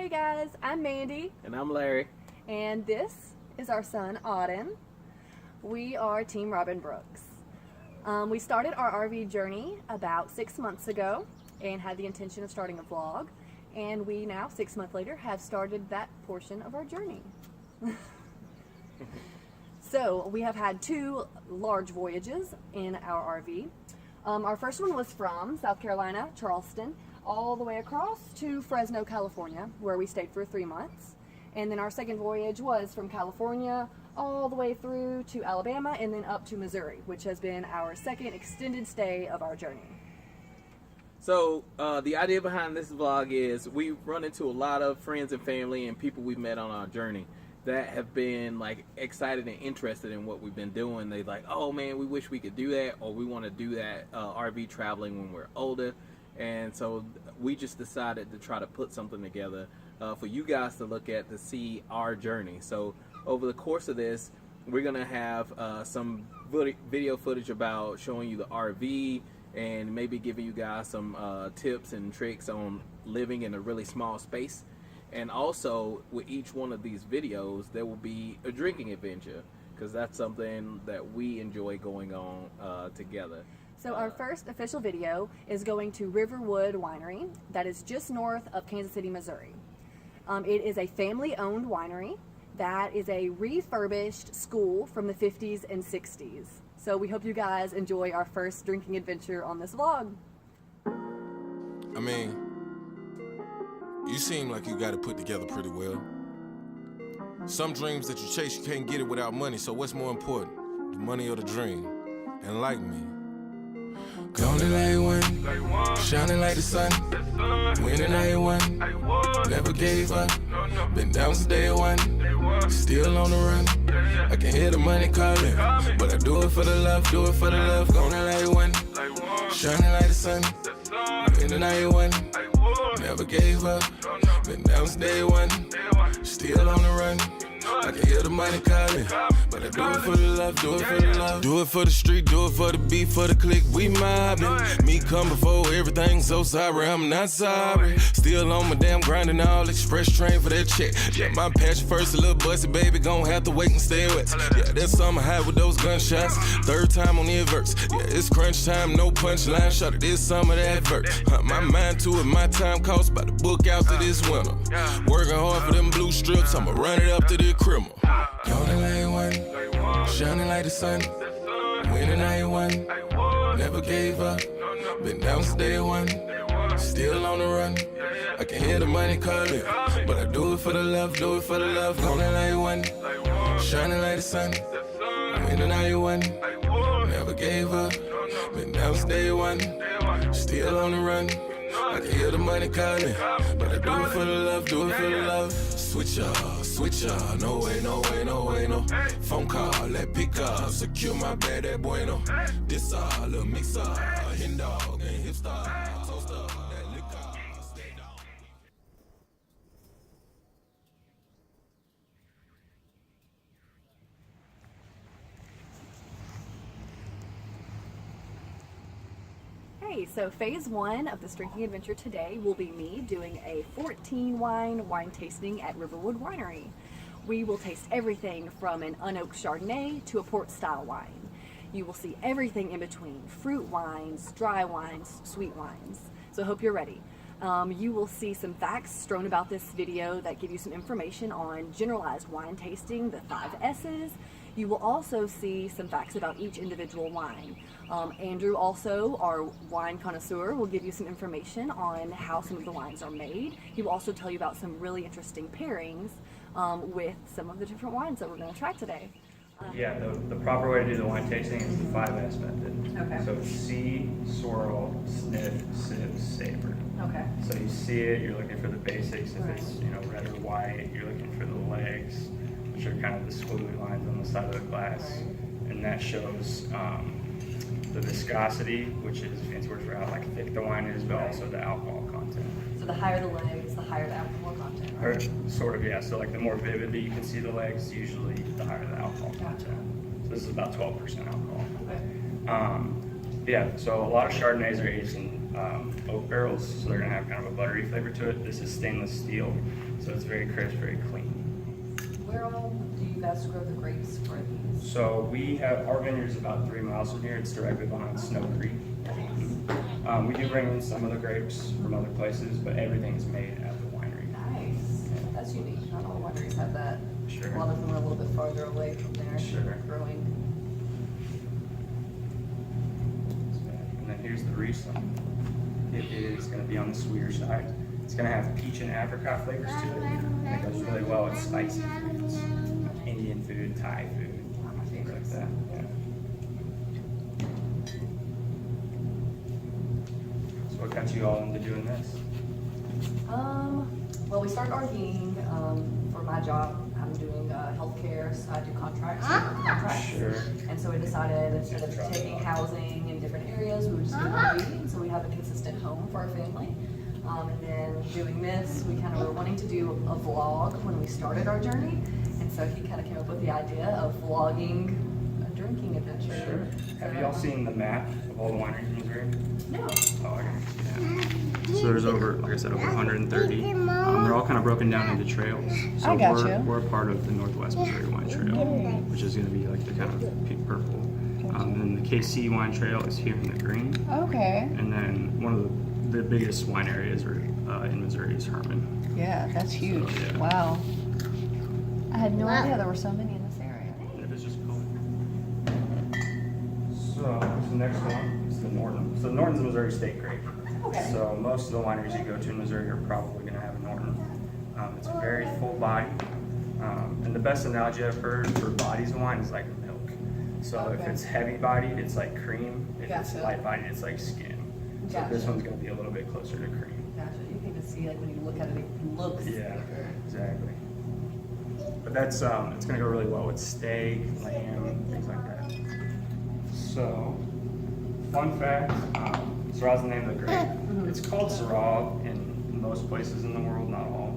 Hey guys, I'm Mandy. And I'm Larry. And this is our son, Auden. We are Team Robinbrooks. We started our RV journey about 6 months ago and had the intention of starting a vlog. And we now, 6 months later, have started that portion of our journey. So we have had 2 large voyages in our RV. Our first one was from South Carolina, Charleston, all the way across to Fresno, California, where we stayed for 3 months. And then our second voyage was from California all the way through to Alabama and then up to Missouri, which has been our second extended stay of our journey. So the idea behind this vlog is we run into a lot of friends and family and people we've met on our journey that have been like excited and interested in what we've been doing. They're like, oh man, we wish we could do that, or we want to do that RV traveling when we're older. And so we just decided to try to put something together for you guys to look at to see our journey. So over the course of this, we're gonna have some video footage about showing you the RV and maybe giving you guys some tips and tricks on living in a really small space. And also with each one of these videos there will be a drinking adventure, because that's something that we enjoy going on together. So our first official video is going to Riverwood Winery, that is just north of Kansas City, Missouri. It is a family-owned winery that is a refurbished school from the 50s and 60s. So we hope you guys enjoy our first drinking adventure on this vlog. I mean, you seem like you got it put together pretty well. Some dreams that you chase, you can't get it without money, so what's more important, the money or the dream? And like me, golden like one, shining like the sun, winning I won, never gave up, been down since day one, still on the run. I can hear the money calling, but I do it for the love, golden like one, shining like the sun, winning I won, never gave up, been down since day one, still on the run. I can hear the money calling, but I do it for the love, do it for the street, do it for the beat, for the click, we mobbing. Me come before everything, so sorry, I'm not sorry. Still on my damn grinding, all express train for that check. Yeah, my passion first, a little busty, baby, gon' have to wait and stay wet. Yeah, that's summer high with those gunshots, 3rd time on the adverse. Yeah, it's crunch time, no punchline, shot it this summer, that vert. My mind to it, my time cost by the book out to this winter. Working hard for them blue strips, I'ma run it up to the criminal. Golden like one, shining like the sun, winning I won, never gave up, been down since day one, still on the run. I can hear the money calling, but I do it for the love, golden like one, shining like the sun, winning I won, never gave up, been down since day one, still on the run. I can hear the money calling, but I do it for the love, Switch up, no way, no. Phone call, let pick up, secure my bed, that bueno. This little mix up, hen dog and hipster, toaster, that liquor, stay down. Hey, so phase 1 of this drinking adventure today will be me doing a 14 wine tasting at Riverwood Winery. We will taste everything from an unoaked Chardonnay to a port style wine. You will see everything in between, fruit wines, dry wines, sweet wines. So I hope you're ready. You will see some facts strewn about this video that give you some information on generalized wine tasting, the 5 S's. You will also see some facts about each individual wine. Andrew, also our wine connoisseur, will give you some information on how some of the wines are made. He will also tell you about some really interesting pairings with some of the different wines that we're going to try today. Yeah, the proper way to do the wine tasting is the 5S method. Okay. So see, swirl, sniff, sip, savor. Okay. So you see it, you're looking for the basics. If it's red or white, you're looking for the legs, which are kind of the squiggly lines on the side of the glass, and that shows the viscosity, which is a fancy word for how thick the wine is, but also the alcohol content. So the higher the legs, the higher the alcohol content, right? Or sort of, yeah. So the more vividly you can see the legs, usually the higher the alcohol content. So this is about 12% alcohol. Okay. Yeah, so a lot of Chardonnays are aged in oak barrels, so they're gonna have kind of a buttery flavor to it. This is stainless steel, So it's very crisp, very clean. Where all do you guys grow the grapes for these? So we have, our vineyard is about 3 miles from here. It's directly behind Snow Creek. We do bring in some of the grapes from other places, but everything's made at the winery. Nice. That's unique. Not all wineries have that. Sure. A lot of them are a little bit farther away from there. Sure. Growing. And then here's the Riesling. It is going to be on the sweeter side. It's going to have peach and apricot flavors to it. And it goes really well with spicy foods, Indian food, Thai food, things like that. Yeah. So what got you all into doing this? Well, we started RVing for my job. I'm doing healthcare, so I do contracts. Sure. And so we decided instead of taking housing in different areas, we would just do RV. So we have a consistent home for our family. And then doing this, we kind of were wanting to do a vlog when we started our journey. And so he kind of came up with the idea of vlogging a drinking adventure. Sure. Have you all seen the map of all the wineries in Missouri? No. Oh, okay. Yeah. So there's over, like I said, over 130. They're all kind of broken down into trails. So I gotcha. we're a part of the Northwest Missouri Wine Trail, which is going to be like the kind of pink purple. Then the KC Wine Trail is here in the green. Okay. And then one of the biggest wine areas are in Missouri is Herman. Yeah, that's huge. So, yeah. Wow. I had no idea there were so many in this area. It is just cool. So the next one is the Norton. So the Norton's a Missouri state grape. Okay. So most of the wineries you go to in Missouri are probably going to have a Norton. It's very full body. And the best analogy I've heard for bodies of wine is like milk. So if Okay. it's heavy bodied, it's like cream. If it's Gotcha. light bodied, it's like skin. So Gotcha. this one's going to be a little bit closer to cream. Gotcha. You can just see, like, when you look at it, it looks Yeah, thicker. exactly. But that's it's going to go really well with steak, lamb, things like that. So, fun fact, Syrah's the name of the grape. It's called Syrah in most places in the world, not all.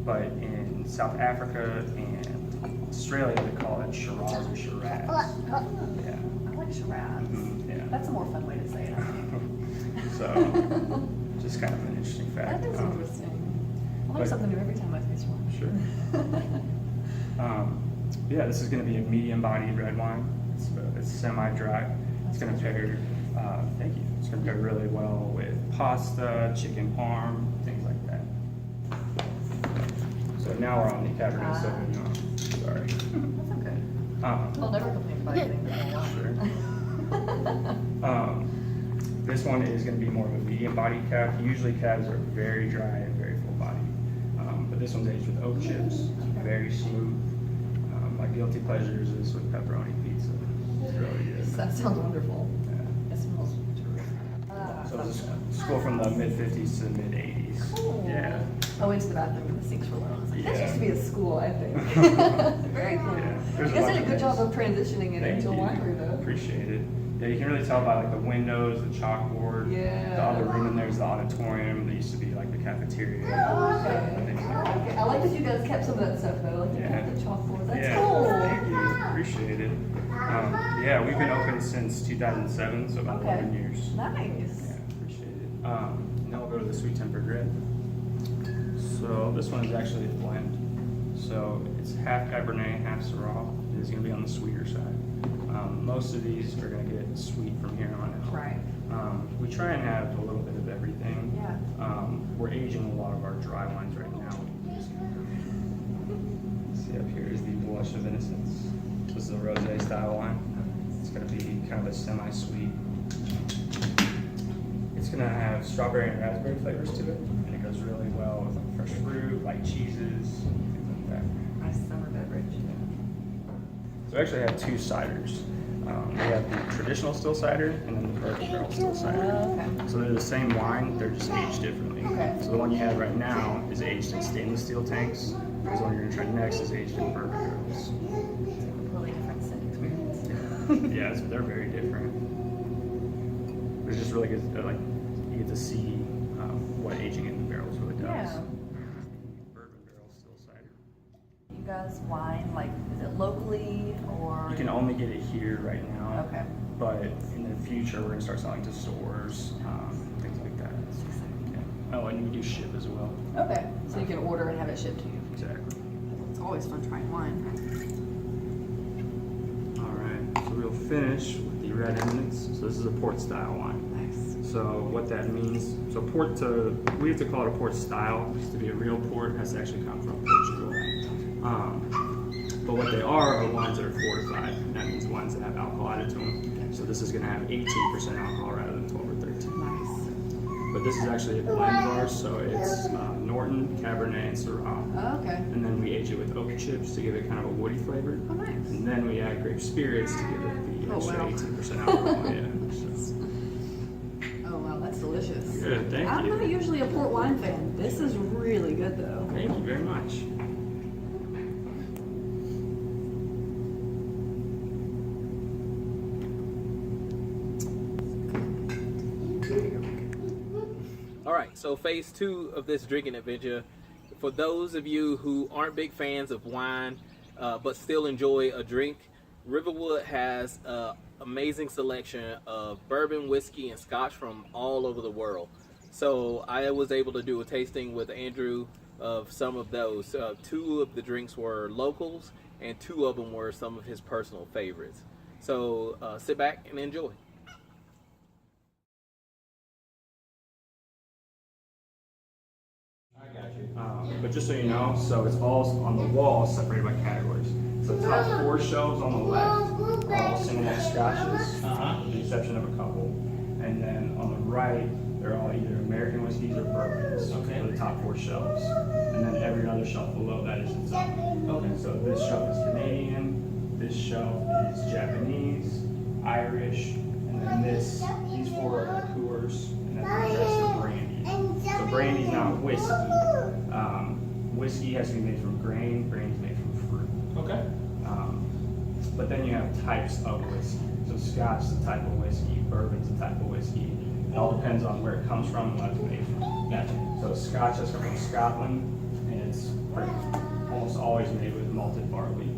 But in South Africa and Australia, they call it Shiraz or Shiraz. Yeah. I like Shiraz. Yeah. That's a more fun way to say it, I think. So, just kind of an interesting fact. That is interesting. I learn but- something new every time I taste one. Sure. Yeah, this is going to be a medium-bodied red wine. It's semi-dry. It's going to pair. Thank you. It's going to pair really well with pasta, chicken parm, things like that. So now we're on the Cabernet Sauvignon. Sorry. That's okay. I'll never complain about anything that I want. This one is going to be more of a medium-bodied cab. Usually cabs are very dry and very full-bodied. But this one's aged with oak chips. It's very smooth. My guilty pleasures is with pepperoni pizza. It's really good. That sounds wonderful. Yeah. It smells terrific. So this school from the mid-50s to the mid-80s. Cool. Yeah. I went to the bathroom and the sinks were low. I was like, that Yeah. used to be a school, I think. Very cool. Yeah. You There's a guys bunch did a of good job things. of transitioning it Thank into a you. winery, though. Appreciate it. Yeah, you can really tell by like the windows, the chalkboard. Yeah. The other room in there is the auditorium. There used to be like the cafeteria. Oh, okay. and things I like that. like it. I like that you guys kept some of that stuff, though. Like, you Yeah. kept the chalkboard. That's Yeah, cool. thank you. Appreciate it. Yeah, we've been open since 2007, so about Okay. 11 years. Nice. Yeah, appreciate it. Now we'll go to the sweet tempered red. So this one is actually a blend. So it's half Cabernet, half Syrah. It is going to be on the sweeter side. Most of these are going to get sweet from here on out. Right. We try and have a little bit of everything. Yeah. We're aging a lot of our dry wines right now. See up here is the Blush of Innocence. This is a rosé style wine. It's going to be kind of a semi-sweet. It's going to have strawberry and raspberry flavors to it, and it goes really well with like fresh fruit, light cheeses, things like that. Nice summer beverage. So we actually have two ciders. We have the traditional still cider and then the bourbon barrel still cider. Okay. So they're the same wine, they're just aged differently. Okay. So the one you have right now is aged in stainless steel tanks. The one you're gonna try next is aged in bourbon barrels. Completely different set experience. Yeah, they're very different. It's just really good. Like you get to see what aging in the barrels really does. Yeah. Bourbon barrel still cider. You guys wine, like, is it locally or? You can only get it here right now. Okay. But in the future, we're gonna start selling to stores, things like that. Yeah. Oh, and we do ship as well. Okay. So you can order and have it shipped to you. Exactly. It's always fun trying wine. All right, so we'll finish with the red eminence. So this is a port style wine. Nice. So what that means, so we have to call it a port style, because to be a real port, it has to actually come from Portugal. But what they are wines that are fortified. And that means wines that have alcohol added to them. So this is going to have 18% alcohol rather than 12 or 13. Nice. But this is actually a blend of ours, so it's Norton, Cabernet, and Syrah. Oh, okay. And then we age it with oak chips to give it kind of a woody flavor. Oh, nice. And then we add grape spirits to give it the Oh, extra wow. 18% alcohol. Yeah. So. Oh, wow, that's delicious. Good, thank I'm you. not usually a port wine fan. This is really good, though. Thank you very much. All right, so phase 2 of this drinking adventure. For those of you who aren't big fans of wine, but still enjoy a drink, Riverwood has an amazing selection of bourbon, whiskey, and scotch from all over the world. So I was able to do a tasting with Andrew of some of those. 2 of the drinks were locals, and 2 of them were some of his personal favorites. So sit back and enjoy. I got you. But just so you know, so it's all on the wall separated by categories. So the top 4 shelves on the left are all single malt scotches, with the exception of a couple. And then on the right, they're all either American whiskeys or bourbons for the top 4 shelves. And then every other shelf below that is its own. Okay. So this shelf is Canadian, this shelf is Japanese, Irish, and then these 4 are liqueurs, and then the rest are brandy. So brandy's not whiskey. Whiskey has to be made from grain, brandy's made from fruit. Okay. But then you have types of whiskey. So scotch is a type of whiskey, bourbon's a type of whiskey. It all depends on where it comes from and what it's made from. Gotcha. So scotch has come from Scotland, and it's almost always made with malted barley.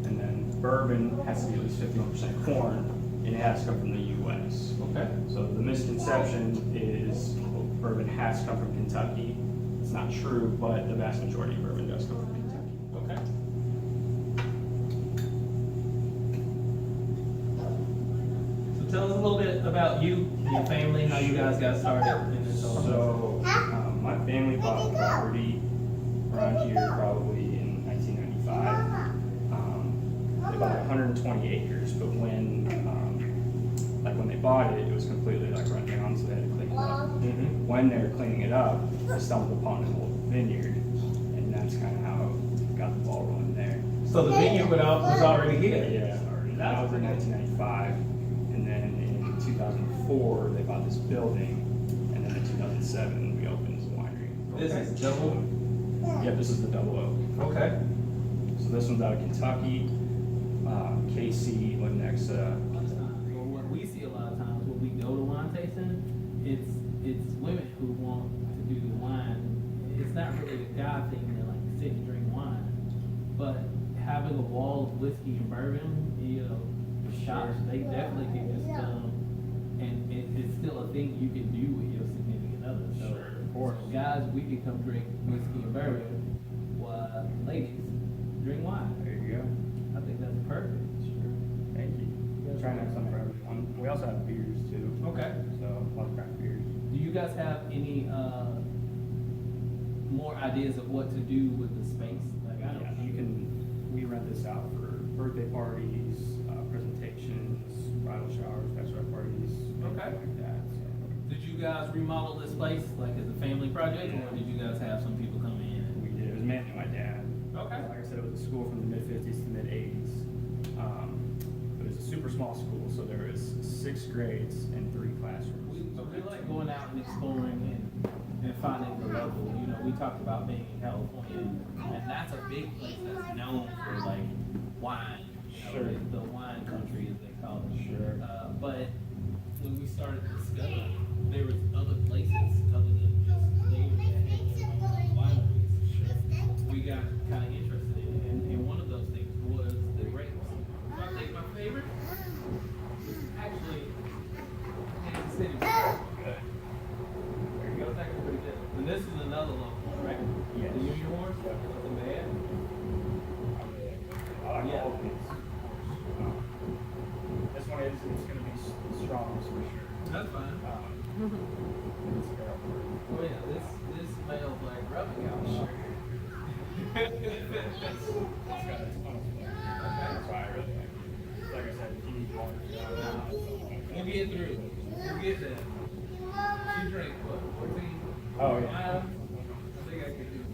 And then bourbon has to be at least 51% corn, and it has to come from the U.S. Okay. So the misconception is bourbon has to come from Kentucky. It's not true, but the vast majority of bourbon does come from Kentucky. Okay. So tell us a little bit about you, your family, how you guys got started in this whole. So my family bought the property around here probably in 1995. They bought 120 acres, but when they bought it, it was completely run down, so they had to clean it up. Mm-hmm. When they were cleaning it up, they stumbled upon an old vineyard, and that's kind of how it got the ball rolling there. So the vineyard was already here. Yeah, that was in 1995, and then in 2004 they bought this building, and then in 2007 we opened this winery. This is double. Yeah, this is the double oak. Okay. So this one's out of Kentucky, KC, Lenexa. What we see a lot of times when we go to wine tasting, it's women who want to do the wine. It's not really a guy thing to like sit and drink wine, but having a wall of whiskey and bourbon, the shops, they definitely can just and it's still a thing you can do with your significant other. So for guys, we can come drink whiskey and bourbon, while ladies drink wine. There you go. I think that's perfect. Thank you. Trying to have some for everyone. We also have beers too. Okay. So a lot of craft beers. Do you guys have any more ideas of what to do with the space? Like I don't. We rent this out for birthday parties, presentations, bridal showers, bachelor parties, Okay. anything like that. So. Did you guys remodel this place like as a family project, or did you guys have some people come in? We did. It was mainly my dad. Okay. Like I said, it was a school from the mid-50s to mid-80s. But it was a super small school, so there was 6 grades and 3 classrooms. We like going out and exploring and finding the local. You know, we talked about being in California, and that's a big place that's known for like wine. Sure. The wine country, as they call it. Sure. But when we started discovering, there was other places other than just they had their own wineries. We got kind of interested in it, and one of those things was the grapes. So I think my favorite was actually Kansas City. Good. It was actually pretty good. The Yeah. all of these. This one is it's going to be strong for sure. That's fine. It's Oh yeah, this smells like rubbing out. got a ton of flavor. That's why I really like it. Like I said, if you need more, We'll get through. We'll get there. You drink what? 14? Oh, yeah. I think I could do it.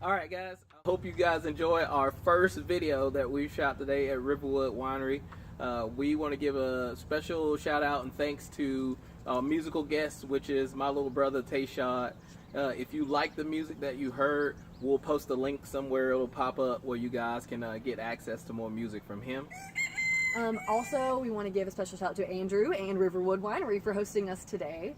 All right, guys. I hope you guys enjoy our first video that we shot today at Riverwood Winery. We want to give a special shout out and thanks to musical guest, which is my little brother Tayshad. If you like the music that you heard, we'll post a link somewhere. It'll pop up where you guys can get access to more music from him. Also, we want to give a special shout out to Andrew and Riverwood Winery for hosting us today.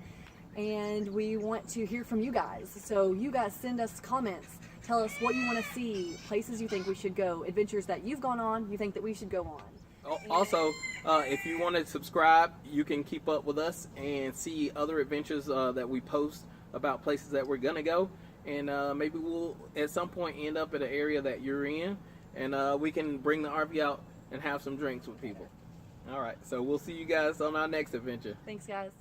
And we want to hear from you guys. So you guys send us comments. Tell us what you want to see, places you think we should go, adventures that you've gone on, you think that we should go on. Also, if you want to subscribe, you can keep up with us and see other adventures that we post about places that we're going to go. And maybe we'll, at some point, end up at an area that you're in. And we can bring the RV out and have some drinks with people. All right, so we'll see you guys on our next adventure. Thanks, guys.